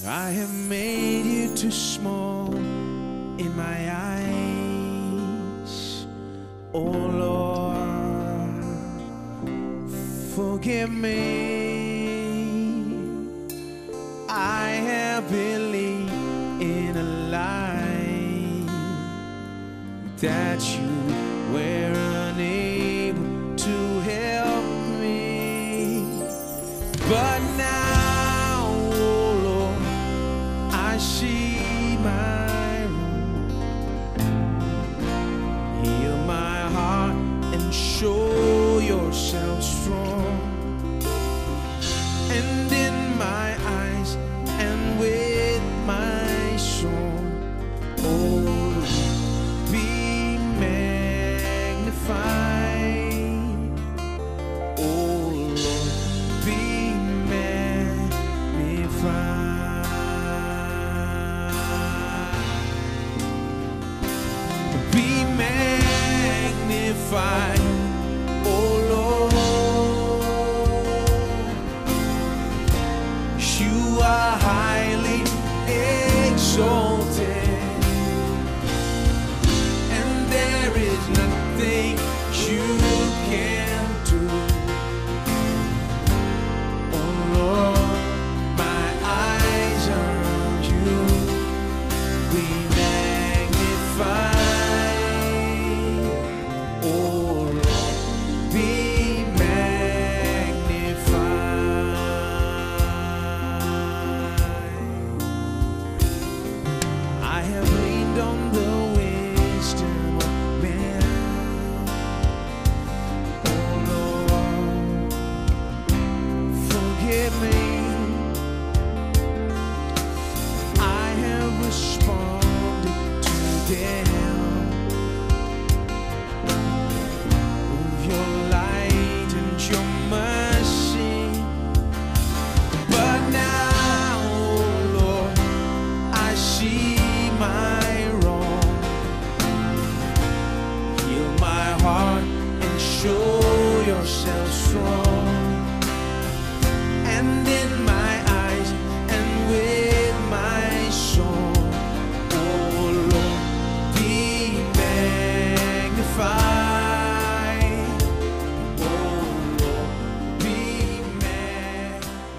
I have made you too small in my eyes. Oh Lord, forgive me. I have believed in a lie that you were unable to help me. But now, oh Lord, I see my wrong. Heal my heart and show yourself strong. And in my eyes and with my song, oh Lord, be magnified. Oh Lord, be magnified. Be magnified, oh Lord. You are highly exalted, and there is nothing you can do. Oh Lord, my eyes are on you. Be magnified. Oh Lord, be magnified. I have leaned on the wisdom of men. Oh Lord, forgive me. I have responded to them of your light and your mercy. But now, oh Lord, I see my wrong. Heal my heart and show yourself strong. And in my eyes and with my song, oh Lord, be magnified. Oh Lord, be magnified.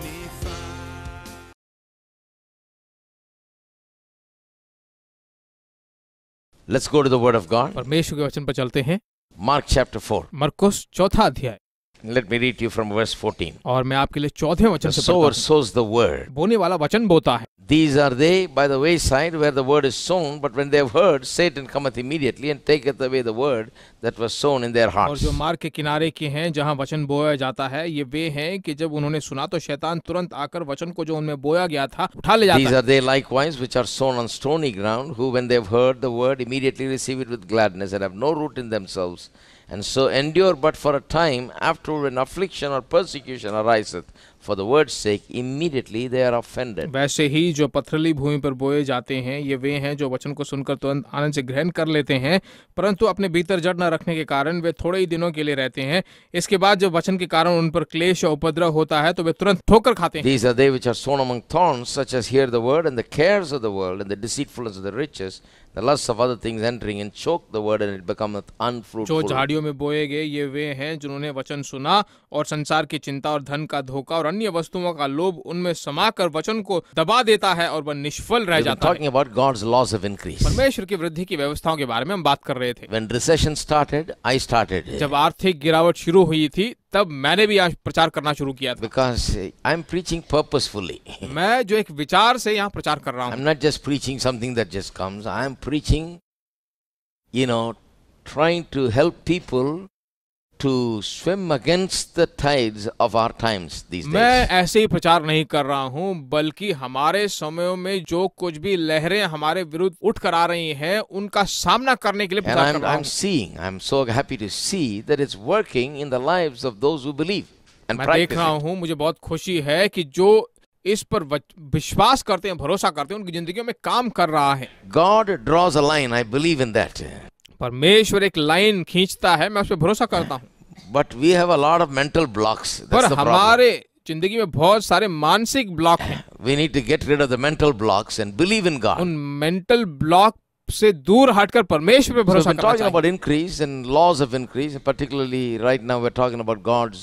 Let's go to the Word of God. परमेश्वर के वचन पर चलते हैं। Mark chapter 4. मरकुस चौथा अध्याय, Let me read to you from verse 14. और मैं आपके लिए 14वें वचन The से sower पढ़ता sows the word. हूं। बोने वाला वचन बोता है। These are they by the wayside where the word is sown, but when they have heard, Satan cometh immediately and taketh away the word that was sown in their और hearts. जो मार्ग के किनारे के हैं जहां वचन बोया जाता है, ये वे हैं कि जब उन्होंने सुना तो शैतान तुरंत आकर वचन को जो उनमें बोया गया था उठा ले These जाता are they likewise which are sown on stony ground, who when they have heard the word immediately receive it with gladness and have no root in themselves, and so endure but for a time. After when affliction or persecution ariseth for the word's sake, immediately they are offended. है। वैसे ही जो पथरीली भूमि पर बोए जाते हैं, ये वे हैं जो वचन को सुनकर तुरंत आनंद से ग्रहण कर लेते हैं, परंतु अपने भीतर जड़ न रखने के कारण वे थोड़े ही दिनों के लिए रहते हैं। इसके बाद जब वचन के कारण उन पर क्लेश और उपद्रव होता है तो वे तुरंत ठोकर खाते हैं। These are they which are sown among thorns, such as hear the word, and the cares of the world, and the deceitfulness of the riches, the lusts of other things entering, and choke the word, and it becometh जो unfruitful. झाड़ियों में बोए गए, ये वे हैं जिन्होंने वचन सुना और संसार की चिंता और धन का धोखा और अन्य वस्तुओं का लोभ उनमें समाकर वचन को दबा देता है और वह निष्फल रह We've been जाता है। talking about God's laws of increase. परमेश्वर की वृद्धि की व्यवस्थाओं के बारे में हम बात कर रहे थे। When recession started, I started. जब आर्थिक गिरावट शुरू हुई थी तब मैंने भी यहाँ प्रचार करना शुरू किया था। Because I'm preaching purposefully. मैं जो एक विचार से यहाँ प्रचार कर रहा हूँ। I'm not just preaching something that just comes. I'm preaching, trying to help people to swim against the tides of our times these days. मैं ऐसे ही प्रचार नहीं कर रहा हूँ, बल्कि हमारे समयों में जो कुछ भी लहरें हमारे विरुद्ध उठ कर आ रही हैं, उनका सामना करने के लिए And प्रचार कर रहा I'm so happy to see that it's working in the lives of those who believe and मैं देख practice रहा it. हूँ, मुझे बहुत खुशी है कि जो इस पर विश्वास करते हैं, भरोसा करते हैं, उनकी जिंदगियों में काम कर रहा है। God draws a line. I believe in that. परमेश्वर एक लाइन खींचता है, मैं उस पर भरोसा करता हूँ। But we have a lot of mental blocks. पर That's the problem. हमारे जिंदगी में बहुत सारे मानसिक ब्लॉक हैं। We need to get rid of the mental blocks and believe in God. उन मेंटल ब्लॉक से दूर हटकर परमेश्वर पे So we've भरोसा been करना talking चाहिए। about increase and laws of increase, and particularly right now we're talking about God's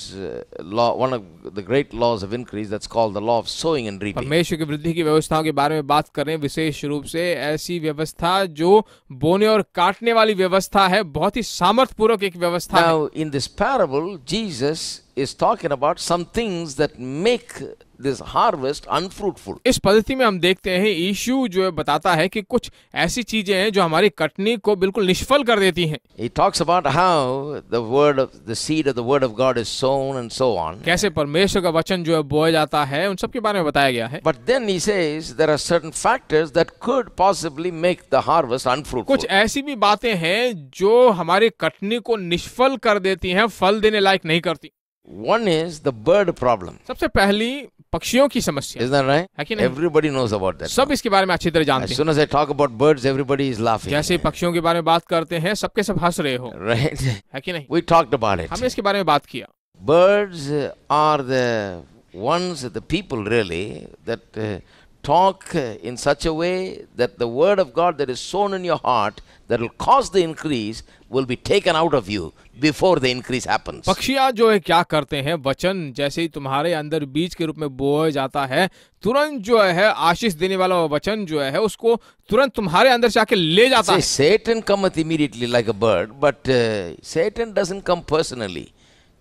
law, one of the great laws of increase, that's called the law of sowing and reaping. परमेश्वर की वृद्धि की व्यवस्थाओं के बारे में बात कर रहे हैं, विशेष रूप से ऐसी व्यवस्था जो बोने और काटने वाली व्यवस्था है, बहुत ही सामर्थ्यपूर्वक एक व्यवस्था है। Now in this parable, Jesus is talking about some things that make this harvest unfruitful. इस पद्धति में हम देखते हैं यीशु जो है बताता है कि कुछ ऐसी चीजें हैं जो हमारी कटनी को बिल्कुल निष्फल कर देती हैं। He talks about how the seed of the word of God is sown and so on. कैसे परमेश्वर का वचन जो है बोया जाता है, उन सब के बारे में बताया गया है। But then he says there are certain factors that could possibly make the harvest unfruitful. कुछ ऐसी भी बातें हैं जो हमारी कटनी को निष्फल कर देती हैं, फल देने लायक नहीं करती। One is the bird problem. सबसे पहली पक्षियों की समस्या Isn't that right? है कि नहीं? Everybody knows about that. सब इसके बारे में अच्छी तरह As जानते हैं। soon as I talk about birds, everybody is laughing. जैसे ही पक्षियों के बारे में बात करते हैं, सबके सब हंस रहे हो, Right? है कि नहीं? We talked about it. हमने इसके बारे में बात किया। Birds are the ones, the people really, that talk in such a way that the word of God that is sown in your heart, that will cause the increase, will be taken out of you before the increase happens. पक्षियां जो है क्या करते हैं, वचन जैसे ही तुम्हारे अंदर बीज के रूप में बोया जाता है, तुरंत जो है आशीष देने वाला वचन जो है उसको तुरंत तुम्हारे अंदर से आके ले जाता है। Satan cometh immediately like a bird, but Satan doesn't come personally.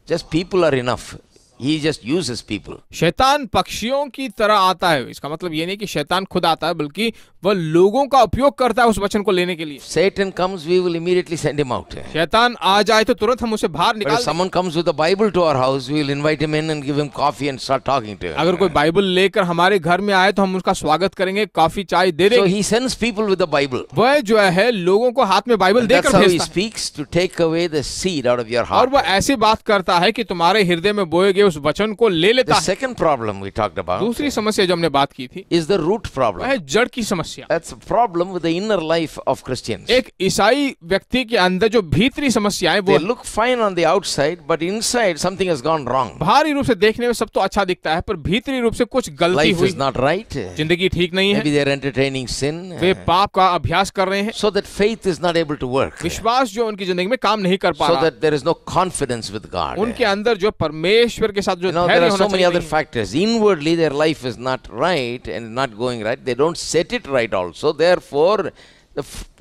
Just people are enough. He just uses people. शैतान पक्षियों की तरह आता है। इसका मतलब ये नहीं कि शैतान खुद आता है, बल्कि वह लोगों का उपयोग करता है उस वचन को लेने के लिए। Satan comes, we will immediately send him out. शैतान आ जाए तो तुरंत हम उसे बाहर But निकाल if someone comes with a Bible to our house, we will invite him in and give him coffee and start talking to him. अगर कोई बाइबल लेकर हमारे घर में आए तो हम उसका स्वागत करेंगे, कॉफी चाय दे So देंगे। he sends people with the Bible. वह जो है लोगों को हाथ में बाइबल That's देकर how he भेजता है, speaks to take away the seed out of your और heart. वह ऐसी बात करता है कि तुम्हारे हृदय में बोए गए उस वचन को ले लेता The है। second problem we talked about दूसरी समस्या जो हमने बात की थी is the root वह problem. है जड़ की समस्या। That's a problem with the inner life of Christians. एक ईसाई व्यक्ति के अंदर जो भीतरी समस्याएं वो They look fine on the outside, but inside something has gone wrong. बाहरी रूप से देखने में सब तो अच्छा दिखता है, पर भीतरी रूप से कुछ गलती Life हुई, is not right. जिंदगी ठीक नहीं है, Maybe they are entertaining sin, वे पाप का अभ्यास कर रहे हैं, so that faith is not able to work. विश्वास जो उनकी जिंदगी में काम नहीं कर पा So रहा, that there is no confidence with God. उनके अंदर जो परमेश्वर के साथ जो You know, धैर्य there are होना so many चाहिए other नहीं है। factors. Inwardly, their life is not right and not going right. They don't set it right also. Therefore,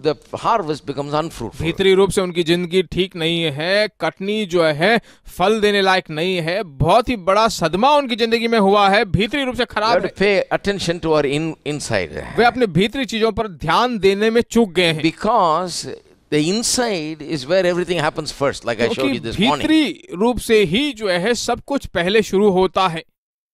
the harvest becomes unfruitful. भीतरी रूप से उनकी जिंदगी ठीक नहीं है, कटनी जो है फल देने लायक नहीं है, बहुत ही बड़ा सदमा उनकी जिंदगी में हुआ है, भीतरी रूप से We खराब have है। to pay attention to our inside. वे अपने भीतरी चीजों पर ध्यान देने में चूक गए हैं, Because the inside is where everything happens first, like I showed you क्योंकि this morning. भीतरी रूप से ही जो है सब कुछ पहले शुरू होता है।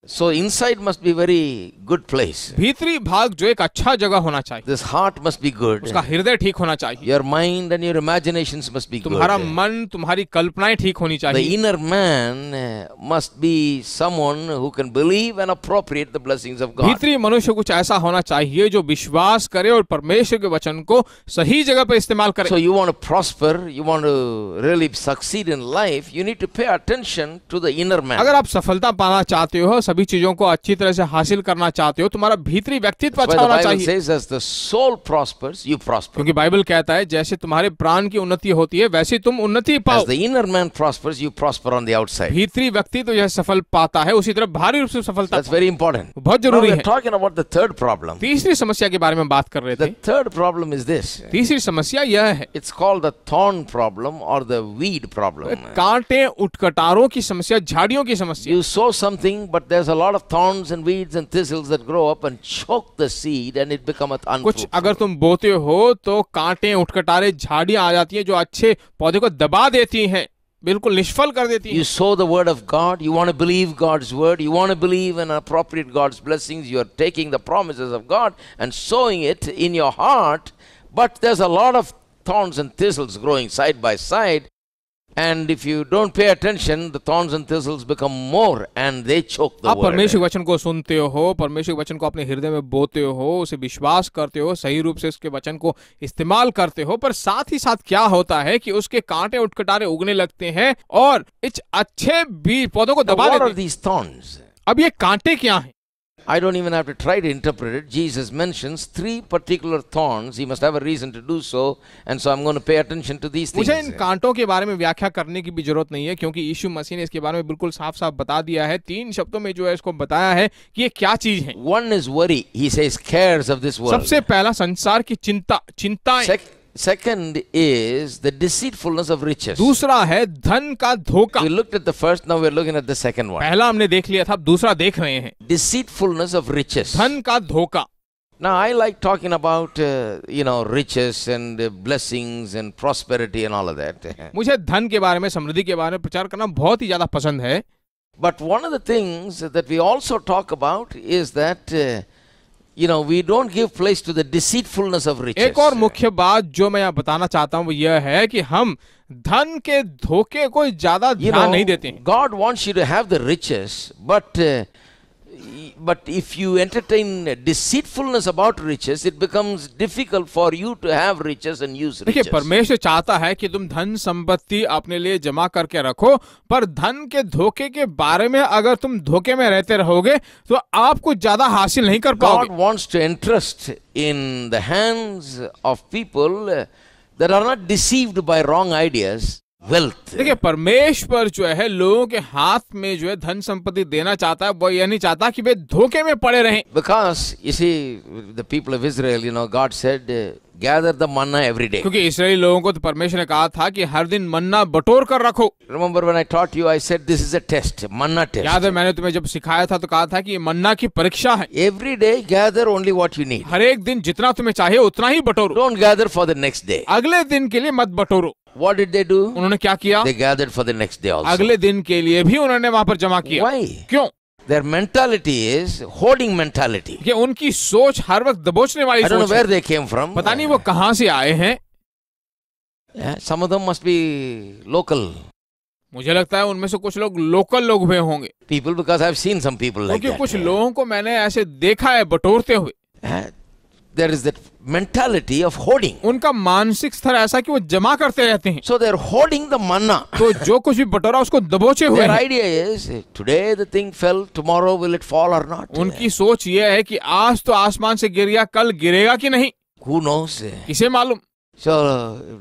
So inside must be very good place. भीतरी भाग जो एक अच्छा जगह होना चाहिए, This heart must be good. उसका हृदय ठीक होना चाहिए, Your mind and your imaginations must be good. तुम्हारा मन, तुम्हारी कल्पनाएं ठीक होनी The चाहिए। inner man must be someone who can believe and appropriate the blessings of God. भीतरी मनुष्य कुछ ऐसा होना चाहिए जो विश्वास करे और परमेश्वर के वचन को सही जगह पर इस्तेमाल करे। So you want to prosper, you want to really succeed in life, you need to pay attention to the inner man. अगर आप सफलता पाना चाहते हो, सभी चीजों को अच्छी तरह से हासिल करना चाहते हो, तुम्हारा भीतरी व्यक्तित्व That's why अच्छा the होना Bible चाहिए, says as the soul prospers, you prosper. क्योंकि बाइबल कहता है जैसे तुम्हारे प्राण की उन्नति होती है वैसे तुम उन्नति पाओ। As the inner man prospers, you prosper on the outside. भीतरी व्यक्ति तो यह सफल पाता है, उसी तरह बाहरी रूप से सफलता That's very important. बहुत Now जरूरी we are है। talking about the third problem. तीसरी समस्या के बारे में बात कर रहे The थे। third problem is this. तीसरी समस्या यह है, It's called the thorn problem or the weed problem. कांटे उटकटारों की समस्या, झाड़ियों की समस्या। You sow something, but there's a lot of thorns and weeds and thistles that grow up and choke the seed and it becometh कुछ unfruitful. अगर तुम बोते हो तो कांटे उटकटारे झाड़ियां आ जाती हैं जो अच्छे पौधे को दबा देती हैं, बिल्कुल निष्फल कर देती You हैं। sow the word of God, you want to believe God's word, you want to believe and appropriate God's blessings, you are taking the promises of God and sowing it in your heart, but there's a lot of thorns and thistles growing side by side, and if you don't pay attention, the thorns and thistles become more and they choke the आप परमेश्वर word. के वचन को सुनते हो, परमेश्वर के वचन को अपने हृदय में बोते हो, उसे विश्वास करते हो, सही रूप से उसके वचन को इस्तेमाल करते हो, पर साथ ही साथ क्या होता है कि उसके कांटे उटकटारे उगने लगते हैं और इस अच्छे बीज पौधों को Now, दबा what देते are हैं। these thorns? अब ये कांटे क्या हैं? I don't even have to try to interpret it. Jesus mentions 3 particular thorns. He must have a reason to do so, and so I'm going to pay attention to these things. मुझे इन कांटों के बारे में व्याख्या करने की भी जरूरत नहीं है, क्योंकि यीशु मसीह ने इसके बारे में बिल्कुल साफ साफ बता दिया है। 3 शब्दों में जो है इसको बताया है कि ये क्या चीज है। One is worry. He says cares of this world. सबसे पहला संसार की चिंताएं। Second is the deceitfulness of riches. दूसरा है धन का धोखा। We looked at the first, now we're looking at the second one. पहला हमने देख लिया था, अब दूसरा देख रहे हैं। Deceitfulness of riches. धन का धोखा। Now I like talking about riches and blessings and prosperity and all of that. मुझे धन के बारे में, समृद्धि के बारे में प्रचार करना बहुत ही ज्यादा पसंद है। But one of the things that we also talk about is that we don't give place to the deceitfulness of riches. एक और मुख्य बात जो मैं यहाँ बताना चाहता हूँ वो यह है कि हम धन के धोखे को ज्यादा ध्यान नहीं देते हैं। God wants you to have the riches, but if you entertain deceitfulness about riches, it becomes difficult for you to have riches and use riches. देखिए, परमेश्वर चाहता है कि तुम धन संपत्ति अपने लिए जमा करके रखो, पर धन के धोखे के बारे में अगर तुम धोखे में रहते रहोगे तो आप कुछ ज्यादा हासिल नहीं कर पाओगे। God wants to entrust in the hands of people that are not deceived by wrong ideas wealth. देखिए, परमेश्वर जो है लोगों के हाथ में जो है धन संपत्ति देना चाहता है, वो यह नहीं चाहता कि वे धोखे में पड़े रहें। Because you see, the people of Israel, God said, gather the manna every day. क्योंकि इस्राएली लोगों को तो परमेश्वर ने कहा था कि हर दिन मन्ना बटोर कर रखो। Remember when I taught you, I said this is a test, manna test. याद है मैंने तुम्हें जब सिखाया था तो कहा था कि ये मन्ना की परीक्षा है। Every day gather only what you need. हर एक दिन जितना तुम्हें चाहिए उतना ही बटोरो। Don't gather for the next day. अगले दिन के लिए मत बटोरो। What did they do? उन्होंने क्या किया? They gathered for the next day also. अगले दिन के लिए भी उन्होंने वहां पर जमा किया। Why? क्यों? Their mentality is hoarding mentality. कि उनकी सोच हर वक्त दबोचने वाली I don't know सोच where है। they came from. पता नहीं वो कहां से आए हैं। Some of them must be local मुझे लगता है उनमें से कुछ लोग लोकल लोग हुए होंगे। people, because I've seen some people like क्योंकि that. कुछ लोगों को मैंने ऐसे देखा है बटोरते हुए। There is that mentality of hoarding. उनका मानसिक स्तर ऐसा कि वो जमा करते रहते हैं। So they're hoarding the manna. तो जो कुछ भी बटोरा उसको दबोचे हुए Their हैं। idea is, today the thing fell, tomorrow will it fall or not? उनकी सोच ये है कि आज तो आसमान से गिर गया, कल गिरेगा कि नहीं, Who knows? किसे मालूम। So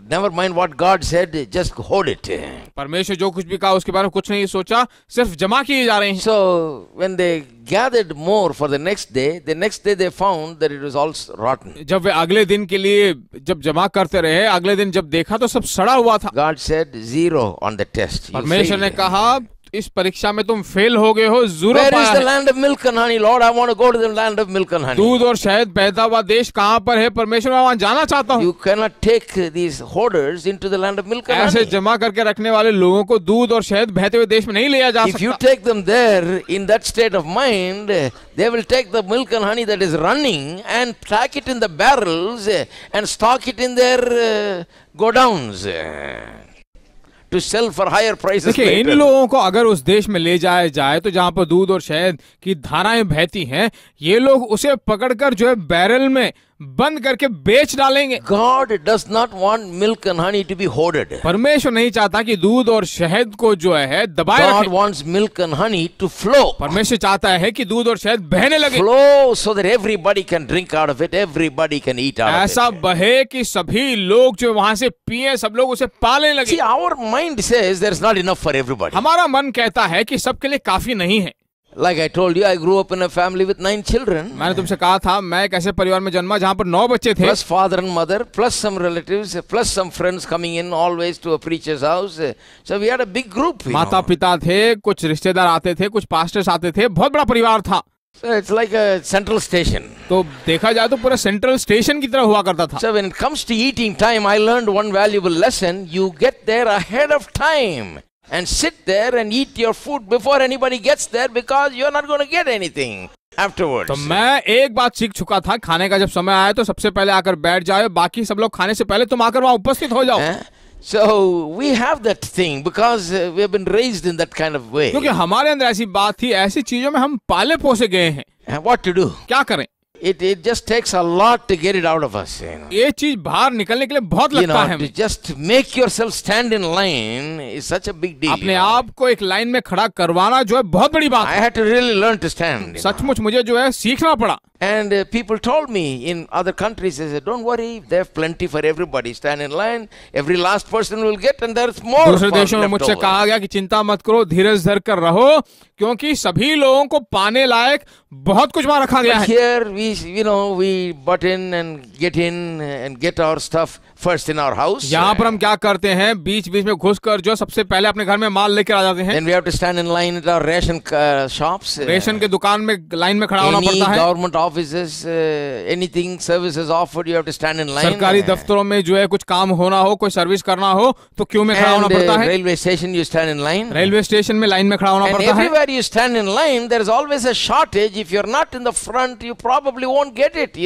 never mind what God said, just hoard it. परमेश्वर जो कुछ भी कहा उसके बारे में कुछ नहीं सोचा, सिर्फ जमा किए जा रहे हैं। So when they gathered more for the next day they found that it was all rotten. जब वे अगले दिन के लिए जब जमा करते रहे, अगले दिन जब देखा तो सब सड़ा हुआ था। God said 0 on the test. You परमेश्वर ने failed. कहा इस परीक्षा में तुम फेल हो गए हो, ज़ीरो Where is पाया the है। land of milk and honey? Lord, I want to go to the land of milk and honey. दूध और शहद बहता हुआ देश कहाँ पर है? परमेश्वर, मैं वहां जाना चाहता हूँ। You cannot take these hoarders into the land of milk and ऐसे honey. जमा करके रखने वाले लोगों को दूध और शहद बहते हुए देश में नहीं लिया जा If you सकता। take them there in that state of mind, they will take the milk and honey that is running and pack it in the barrels and stock it in their godowns to sell for higher prices देखिए, इन later. लोगों को अगर उस देश में ले जाया जाए तो जहां पर दूध और शहद की धाराएं बहती हैं, ये लोग उसे पकड़कर जो है बैरल में बंद करके बेच डालेंगे। God does not want milk and honey to be hoarded. परमेश्वर नहीं चाहता कि दूध और शहद को जो है दबाए God रखे। wants milk and honey to flow. परमेश्वर चाहता है कि दूध और शहद बहने लगे, Flow so that everybody can drink out of it, everybody can eat out of ऐसा it. बहे कि सभी लोग जो वहां से पिए, सब लोग उसे पाले लगे। See, our mind says there's not enough for everybody. हमारा मन कहता है कि सबके लिए काफी नहीं है। Like I told you, I grew up in a family with 9 children. मैंने तुमसे कहा था मैं एक ऐसे परिवार में जन्मा जहां पर 9 बच्चे थे, Plus father and mother, plus some relatives, plus some friends coming in always to a preacher's house. So we had a big group. You माता know. पिता थे, कुछ रिश्तेदार आते थे, कुछ पास्टर्स आते थे, बहुत बड़ा परिवार था। So it's like a central station. तो देखा जाए तो पूरा सेंट्रल स्टेशन की तरह हुआ करता था। So when it comes to eating time, I learned one valuable lesson. You get there ahead of time and sit there and eat your food before anybody gets there because you're not going to get anything afterwards. तो मैं एक बात सीख चुका था, खाने का जब समय आया तो सबसे पहले आकर बैठ जाओ, बाकी सब लोग खाने से पहले तुम आकर वहां उपस्थित हो जाओ। So we have that thing because we have been raised in that kind of way. क्योंकि हमारे अंदर ऐसी बात थी, ऐसी चीजों में हम पाले पोसे गए हैं। What to do? क्या करें? it just takes a lot to get it out of us. ये चीज बाहर निकलने के लिए बहुत लगता है To just make yourself stand in line is such a big deal. अपने आप को एक लाइन में खड़ा करवाना जो है बहुत बड़ी बात I है। had to really learn to stand. सचमुच मुझे जो है सीखना पड़ा। And people told me in other countries, they said, don't worry, they have plenty for everybody. Stand in line, every last person will get, and there's more. दूसरे देशों में मुझसे कहा गया कि चिंता मत करो, धीरज धर कर रहो, क्योंकि सभी लोगों को पाने लायक बहुत कुछ वहां रखा गया है। Here we butt in and get our stuff first in our house. यहाँ पर हम क्या करते हैं, बीच बीच में घुसकर जो सबसे पहले अपने घर में माल लेकर आ जाते हैं। Then we have to stand in line at our ration shops. Ration के दुकान में लाइन में खड़ा होना पड़ता है। Government offices, anything services offered, you have to stand in line. सरकारी दफ्तरों में जो है कुछ काम होना हो, कोई सर्विस करना हो, तो क्यू में खड़ा होना पड़ता है। Railway station, you stand in line. Railway station में लाइन में खड़ा होना पड़ता है। Everywhere you stand in line, there is always a shortage. If you're not in the front, you probably won't get it.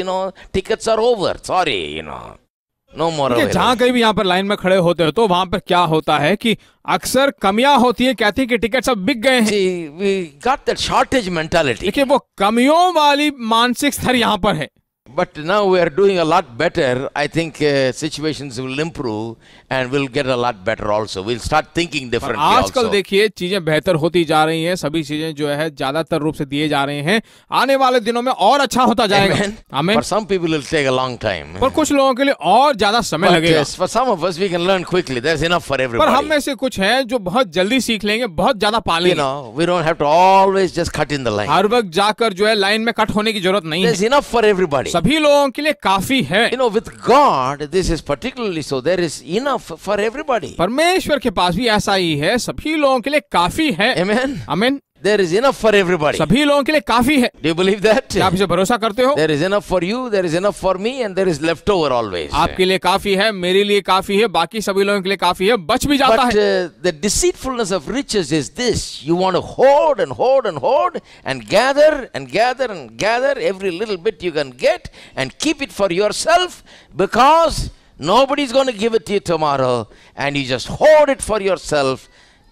Tickets are over. Sorry, no more available. जहाँ कहीं भी यहाँ पर लाइन में खड़े होते हो तो वहां पर क्या होता है कि अक्सर कमियां होती है, कहती है कि टिकट सब बिक गए हैं। See, we got that shortage mentality. देखिए वो कमियों वाली मानसिक स्तर यहाँ पर है। But now we are doing a lot better. I think situations will improve and we'll get a lot better also. We'll start thinking differently आजकल also. देखिए चीजें बेहतर होती जा रही हैं, सभी चीजें जो है ज्यादातर रूप से दिए जा रहे हैं। आने वाले दिनों में और अच्छा होता जाएगा। Amen. For some people it will take a long time. पर कुछ लोगों के लिए और ज्यादा समय But लगेगा। yes, for some of us we can learn quickly. There's enough for पर everybody. हम में से कुछ हैं जो बहुत जल्दी सीख लेंगे, बहुत ज्यादा पा लेंगे। We don't have to always just cut in the line. हर वक्त जाकर जो है लाइन में कट होने की जरूरत नहीं There's है। enough for everybody. सभी लोगों के लिए काफी है। With God, this is particularly so. There is enough for everybody. परमेश्वर के पास भी ऐसा ही है, सभी लोगों के लिए काफी है। Amen. आमीन। There is enough for everybody. सभी लोगों के लिए काफी है। Do you believe that? क्या आप इसे भरोसा करते हो? There is enough for you, there is enough for me, and there is leftover always. आपके लिए काफी है, मेरे लिए काफी है, बाकी सभी लोगों के लिए काफी है, बच भी जाता But है। the deceitfulness of riches is this: you want to hoard and hoard and hoard and gather and gather and gather every little bit you can get and keep it for yourself because nobody's going to give it to you tomorrow, and you just hoard it for yourself.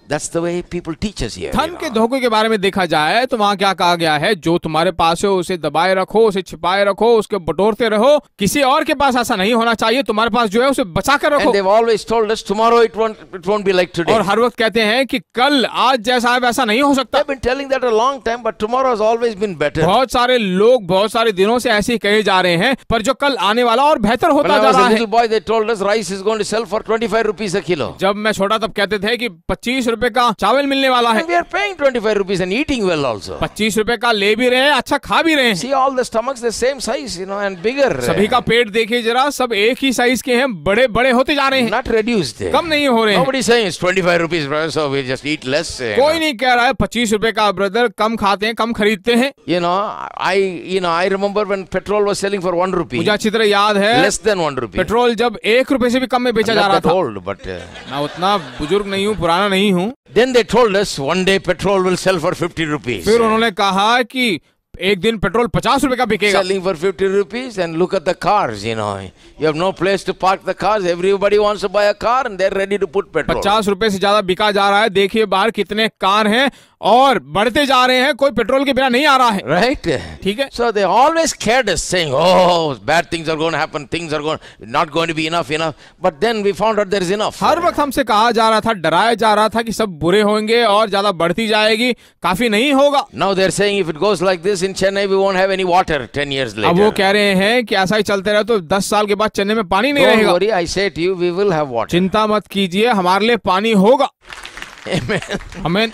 That's the way people teach us here. धन के धोखे के बारे में देखा जाए तो वहाँ क्या कहा गया है, जो तुम्हारे पास है उसे दबाए रखो, उसे छिपाए रखो, उसके बटोरते रहो। किसी और के पास ऐसा नहीं होना चाहिए, तुम्हारे पास जो है उसे बचा कर रखो। And they've always told us tomorrow it won't be like today. और हर वक्त कहते हैं कि कल आज जैसा है वैसा नहीं हो सकता। I've been telling that a long time, but tomorrow has always been better. बहुत सारे लोग बहुत सारे दिनों से ऐसे ही कहे जा रहे हैं, पर जो कल आने वाला और बेहतर When होता I जा was a रहा है। little boy, they told us rice is going to sell for 25 rupees a kilo. जब मैं छोटा तब कहते थे कि 25 रुपए का चावल मिलने वाला है। And we are paying 25 rupees and eating well also. 25 रुपए का ले भी रहे हैं, अच्छा खा भी रहे हैं। See all the stomachs, the same size, and bigger. सभी का पेट देखिए जरा, सब एक ही साइज के हैं, बड़े बड़े होते जा रहे हैं, Not reduced. कम नहीं हो रहे हैं। Nobody is saying it's 25 rupees, brother, so we just eat less. कोई नहीं कह रहा है 25 रुपए का ब्रदर, कम खाते हैं, कम खरीदते हैं। I remember when petrol was selling for 1 rupee. मुझे अच्छी तरह याद है Less than 1 rupee. पेट्रोल जब 1 रुपए से भी कम में बेचा I'm जा not रहा that था। old, but मैं उतना बुजुर्ग नहीं हूँ, पुराना नहीं हूँ। then they told us one day petrol will sell for 50 rupees. फिर उन्होंने कहा कि एक दिन पेट्रोल 50 रुपए का बिकेगा। Selling for 50 rupees, and look at the cars, you have no place to park the cars. Everybody wants to buy a car and they're ready to put petrol. 50 रुपए से ज्यादा बिका जा रहा है। देखिए बाहर कितने कार हैं और बढ़ते जा रहे हैं, कोई पेट्रोल के बिना नहीं आ रहा है। Right? ठीक है। So they always scared us, saying, oh, bad things are going to happen, things are not going to be enough. But then we found out there is enough. हर वक्त हमसे कहा जा रहा था, डराया जा रहा था कि सब बुरे होंगे और ज्यादा बढ़ती जाएगी, काफी नहीं होगा। Now they're saying if it goes like this in Chennai, we won't have any water 10 years later. अब वो कह रहे हैं कि ऐसा ही चलते रहे तो 10 साल के बाद चेन्नई में पानी नहीं Don't रहेगा। worry, I say to you, we will have water. चिंता मत कीजिए, हमारे लिए पानी होगा। Amen. आमीन।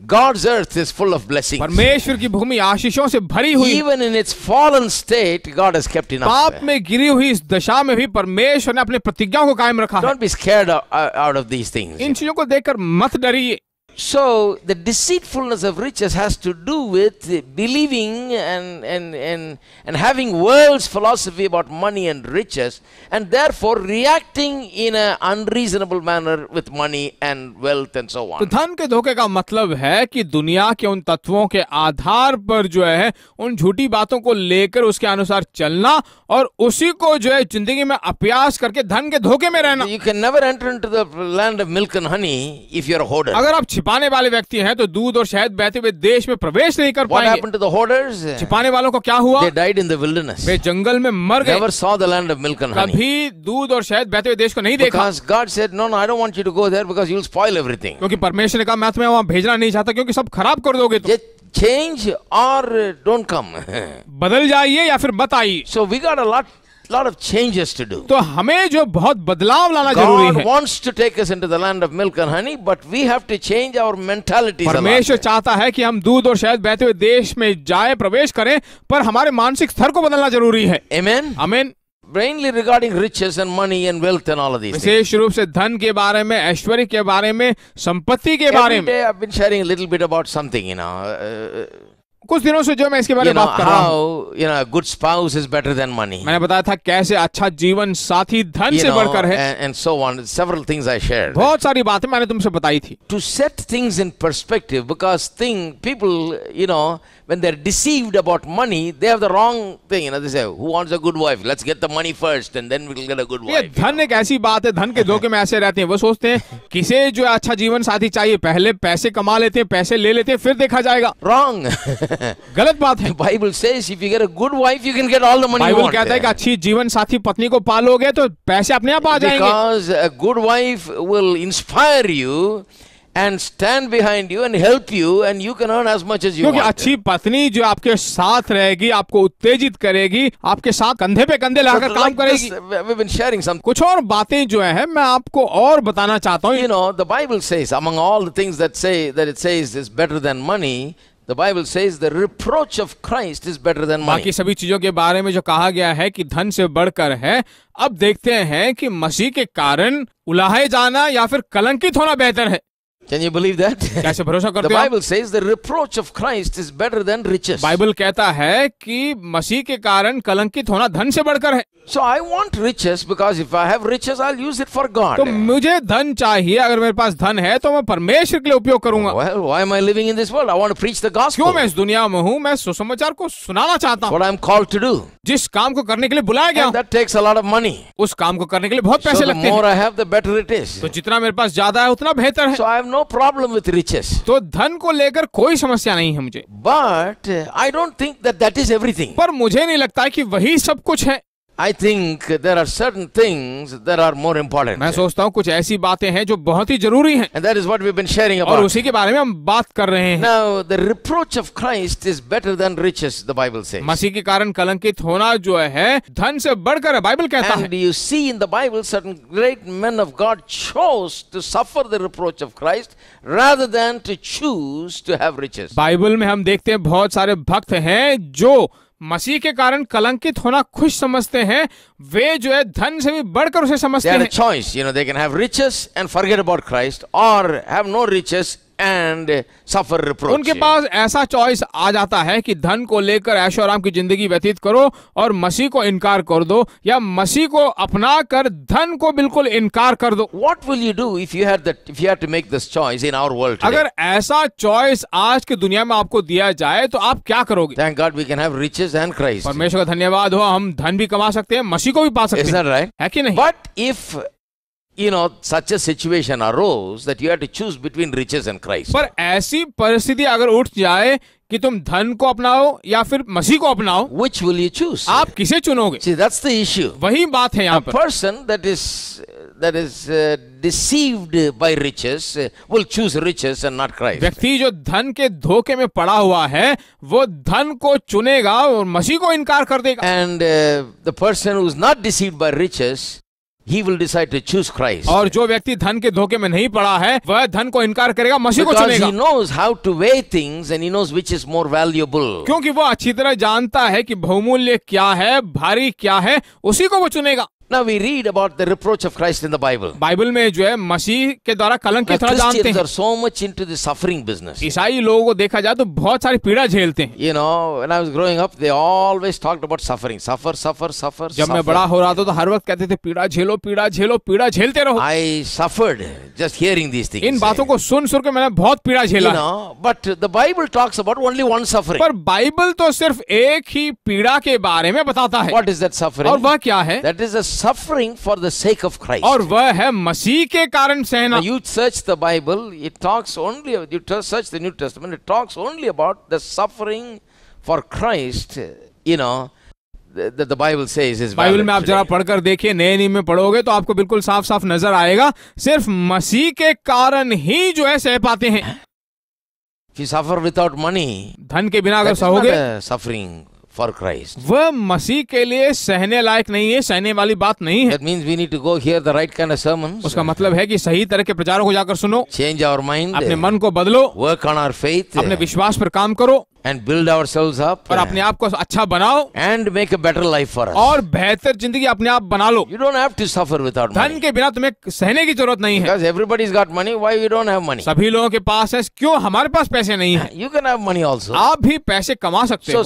God's earth is full of blessings. परमेश्वर की भूमि आशीषों से भरी हुई। Even in its fallen state, God has kept enough. पाप में गिरी हुई इस दशा में भी परमेश्वर ने अपने प्रतिज्ञाओं को कायम रखा है। Don't be scared out of these things. इन चीजों को देखकर मत डरिए। So the deceitfulness of riches has to do with believing and having world's philosophy about money and riches, and therefore reacting in an unreasonable manner with money and wealth and so on. तो धन के धोखे का मतलब है कि दुनिया के उन तत्वों के आधार पर जो है उन झूठी बातों को लेकर उसके अनुसार चलना और उसी को जो है जिंदगी में अभ्यास करके धन के धोखे में रहना। You can never enter into the land of milk and honey if you're a hoarder. अगर आप छिपाने वाले व्यक्ति हैं तो दूध और शहद बहते हुए देश में प्रवेश नहीं कर What पाएंगे। happened to the hoarders? छिपाने वालों को क्या हुआ? They died in the wilderness. वे जंगल में मर गए, Never saw the land of milk and honey. कभी दूध और शहद बहते हुए देश को नहीं देखा, Because God said, no, I don't want you to go there because you'll spoil everything. क्योंकि परमेश्वर ने कहा मैं तुम्हें वहां भेजना नहीं चाहता क्योंकि सब खराब कर दोगे। तो Just change or don't come. बदल जाइए या फिर मत आइए। So we got a lot of changes to do. तो हमें जो बहुत बदलाव लाना जरूरी God है। wants to take us into the land of milk and honey, but we have to change our mentalities a परमेश्वर lot. चाहता है कि हम दूध और शहद बहते हुए देश में जाए, प्रवेश करें, पर हमारे मानसिक स्तर को बदलना जरूरी है। Amen? आमीन। Mainly regarding riches and money and wealth and all of these things. विशेष रूप से धन के बारे में, ऐश्वर्य के बारे में, संपत्ति के बारे Every में। day I've been sharing a little bit about something, कुछ दिनों से जो मैं इसके बारे में बात कर रहा हूँ, how, a good spouse is better than money. मैंने बताया था कैसे अच्छा जीवन साथी धन से बढ़कर है, and so on. Several things I shared. बहुत सारी बातें मैंने तुमसे बताई थी। To set things in perspective, because people, when they're deceived about money, they have the wrong thing. They say, who wants a good wife? Let's get the money first and then we'll get a good ये wife. धन एक ऐसी बात है, धन के धोखे में ऐसे रहते हैं। वो सोचते हैं किसे जो अच्छा जीवन साथी चाहिए, पहले पैसे कमा लेते हैं, पैसे ले लेते हैं, फिर देखा जाएगा। Wrong. गलत बात है। Bible says if you get a good wife, you can get all the money you Bible want. कहता है कि अच्छी जीवन साथी पत्नी को पालोगे तो पैसे अपने आप आ जाएंगे। Because a good wife will inspire you and stand behind you and help you and you can earn as much as you क्योंकि want. अच्छी पत्नी जो आपके साथ रहेगी, आपको उत्तेजित करेगी, आपके साथ कंधे पे कंधे लगाकर काम Like करेगी। this, we've been sharing some. कुछ और बातें जो है मैं आपको और बताना चाहता हूँ। The Bible says among all the things that it says is better than money, the Bible says the reproach of Christ is better than money. बाकी सभी चीजों के बारे में जो कहा गया है कि धन से बढ़कर है, अब देखते हैं कि मसीह के कारण उलाहे जाना या फिर कलंकित होना बेहतर है। Can you believe that? कैसे भरोसा The करते हो आप? Bible says the reproach of Christ is better than riches. Bible कहता है कि मसीह के कारण कलंकित होना धन से बढ़कर है। So I want riches because if I have riches, I'll use it for God. तो मुझे धन चाहिए, अगर मेरे पास धन है तो मैं परमेश्वर के लिए उपयोग करूंगा। Well, why am I living in this world? I want to preach the gospel. क्यों मैं इस दुनिया में हूँ? मैं सुसमाचार को सुनाना चाहता हूँ। What I'm called to do. जिस काम को करने के लिए बुलाया गया And हूँ, that takes a lot of money. उस काम को करने के लिए बहुत So पैसे the लगते more हैं। I have, the better it is. तो जितना मेरे पास ज्यादा है उतना बेहतर है। So I have no problem with riches. तो धन को लेकर कोई समस्या नहीं है मुझे, But I don't think that is everything. पर मुझे नहीं लगता है कि वही सब कुछ है। I think there are certain things that are more important. मैं सोचता हूँ कुछ ऐसी बातें हैं जो बहुत ही जरूरी हैं, And that is what we've been sharing और about. उसी के बारे में हम बात कर रहे हैं। Now, the reproach of Christ is better than riches, the Bible says. मसीह के कारण कलंकित होना जो है धन से बढ़कर है, बाइबल कहता And है। you see in the Bible, certain great men of God chose to suffer the reproach of Christ rather than to choose to have riches. Bible में हम देखते हैं बहुत सारे भक्त हैं जो मसीह के कारण कलंकित होना खुश समझते हैं, वे जो है धन से भी बढ़कर उसे समझते They had a हैं। choice, they can have riches and forget about Christ, or have no riches and suffer reproach. उनके पास ऐसा चॉइस आ जाता है कि धन को लेकर ऐशो आराम की जिंदगी व्यतीत करो और मसीह को इनकार कर दो, या मसीह को अपना कर धन को बिल्कुल इनकार कर दो। What will you do if you had to make this choice in our world today? अगर ऐसा चॉइस आज की दुनिया में आपको दिया जाए तो आप क्या करोगे? Thank God we can have riches and Christ. परमेश्वर का धन्यवाद हो, हम धन भी कमा सकते हैं, मसीह को भी पा सकते Isn't that हैं, right? है कि नहीं? But if such a situation arose that you had to choose between riches and Christ. पर ऐसी परिस्थिति अगर उठ जाए कि तुम धन को अपनाओ या फिर मसीह को अपनाओ, Which will you choose? आप किसे चुनोगे? See, that's the issue. वही बात है यहाँ A पर। person that is deceived by riches will choose riches and not Christ. व्यक्ति जो धन के धोखे में पड़ा हुआ है वो धन को चुनेगा और मसीह को इनकार कर देगा। And the person who is not deceived by riches, he will decide to choose Christ. और जो व्यक्ति धन के धोखे में नहीं पड़ा है वह धन को इनकार करेगा, मसीह को Because चुनेगा, he knows how to weigh things and he knows which is more valuable. क्योंकि वो अच्छी तरह जानता है कि बहुमूल्य क्या है, भारी क्या है, उसी को वो चुनेगा। Now we read about the reproach of Christ in the Bible. Bible में जो है मसीह के द्वारा कलंकित होना जानते Christians हैं। are so much into the suffering business. ईसाई लोगों को देखा जाए तो बहुत सारी पीड़ा झेलते हैं। When I was growing up, they always talked about suffering. Suffer. जब मैं बड़ा हो रहा था तो हर वक्त कहते थे पीड़ा झेलो, पीड़ा झेलो, पीड़ा झेलते रहो। I suffered just hearing these things. इन बातों को सुन के मैंने बहुत पीड़ा झेला है। But the Bible talks about only one suffering. पर बाइबल तो सिर्फ एक ही पीड़ा के बारे में बताता है। What is that suffering? और वह क्या है? That is a suffering for the sake of Christ. और वह है मसीह के कारण सहना। Now you search the Bible, it talks only, you search the New Testament, it talks only about the suffering for Christ, you know, that the Bible says is Bible में आप valid जरा today. पढ़कर देखिए, नए नियम में पढ़ोगे तो आपको बिल्कुल साफ साफ नजर आएगा, सिर्फ मसीह के कारण ही जो है सह पाते हैं। If you suffer without money, धन के बिना अगर that is not सहोगे, a suffering for Christ. वह मसीह के लिए सहने लायक नहीं है, सहने वाली बात नहीं है। That means we need to go hear the right kind of sermons, उसका मतलब है कि सही तरह के प्रचारों को जाकर सुनो, change our mind, अपने मन को बदलो, work on our faith, अपने विश्वास पर काम करो and build ourselves up, और अपने आप को अच्छा बनाओ and make a better life for us. और बेहतर जिंदगी अपने आप बना लो। You don't have to suffer without धन money. के बिना तुम्हें सहने की जरूरत नहीं है। Because everybody's got money, why we don't have money? सभी लोगों के पास है, क्यों हमारे पास पैसे नहीं है? You can have money also. आप भी पैसे कमा सकते So हो।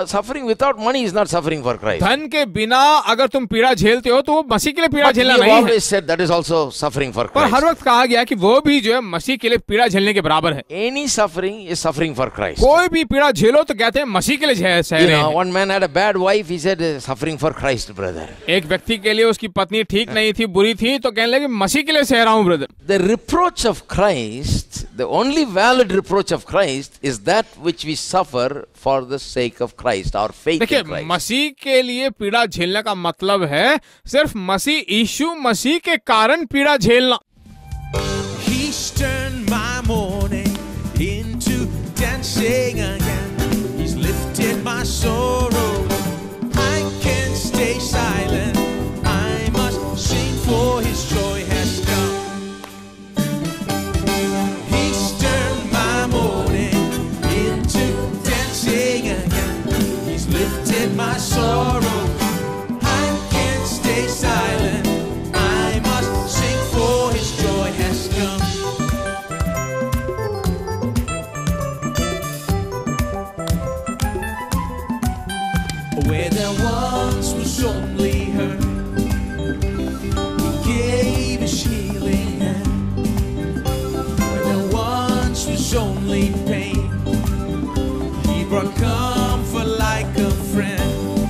suffering without money is not suffering for Christ. धन के बिना अगर तुम पीड़ा झेलते हो तो वो मसीह के लिए पीड़ा But we झेलना have नहीं है। always said that is also suffering for पर हर Christ. वक्त कहा गया कि वो भी जो है मसीह के लिए पीड़ा झेलने के बराबर है। Any suffering is suffering for Christ. कोई भी पीड़ा झेलो तो कहते हैं मसीह के लिए सह You रहे know, हैं। one man had a bad wife, he said, suffering for Christ, brother. एक व्यक्ति के लिए उसकी पत्नी ठीक नहीं थी, बुरी थी, तो कहने लगे मसीह के लिए सह रहा हूँ brother. The reproach of Christ, the only valid reproach of Christ is that which we suffer for the sake of Christ, our faith देखिए, in Christ. मसीह के लिए पीड़ा झेलने का मतलब है सिर्फ मसीह यीशु मसीह के कारण पीड़ा झेलना। He's turned my mourning into dancing again. He's lifted my sorrow. I can't stay silent. I must sing, for his joy has come. He's turned my mourning into dancing again. He's lifted my sorrow. I can't stay silent. I must sing, for his joy has come. Where there once was only hurt, he gave his healing hand. Where there once was only pain, he brought comfort like a friend.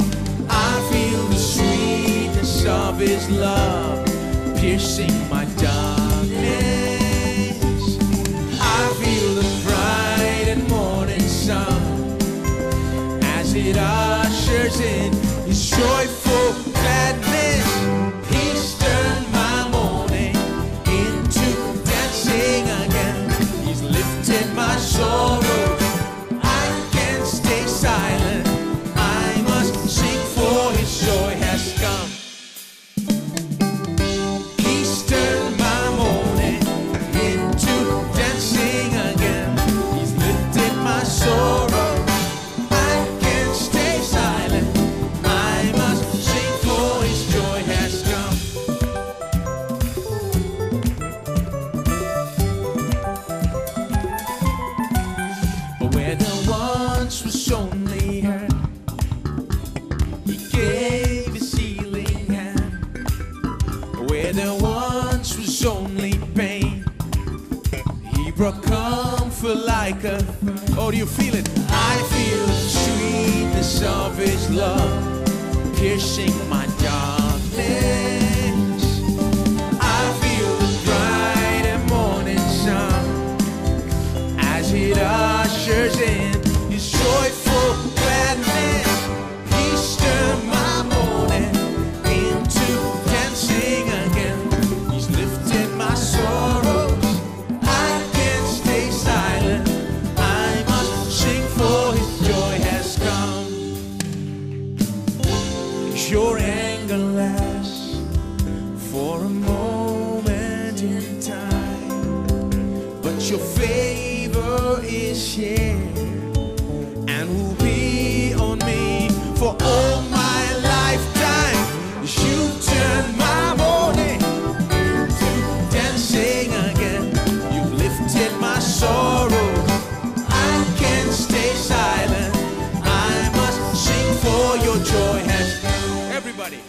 I feel the sweetness of his love piercing my darkness. I feel the bright and morning sun as it ushers in his joyful gladness. He's turned my mourning into dancing again. He's lifted my sorrow. I can't stay silent. I must sing, for his joy has come. He's turned my mourning into dancing again. He's lifted my sorrow. I can't stay silent. I must sing, for his joy has come. Where there once was only hurt, he gave his healing hand. Where there once was only pain, he brought comfort like a... Oh, do you feel it? I feel the sweetness of his love piercing my darkness. I feel the bright and morning sun as it ushers in his joyful gladness. He's turned my mourning into dancing again. He's lifted my sorrows. I can't stay silent. I must sing, for his joy has come. Your anger lasts for a moment in time, but your favor is here and will be on me for all my lifetime. You turn my mourning into dancing again. You've lifted my sorrow. I can't stay silent. I must sing, for your joy has come. Everybody.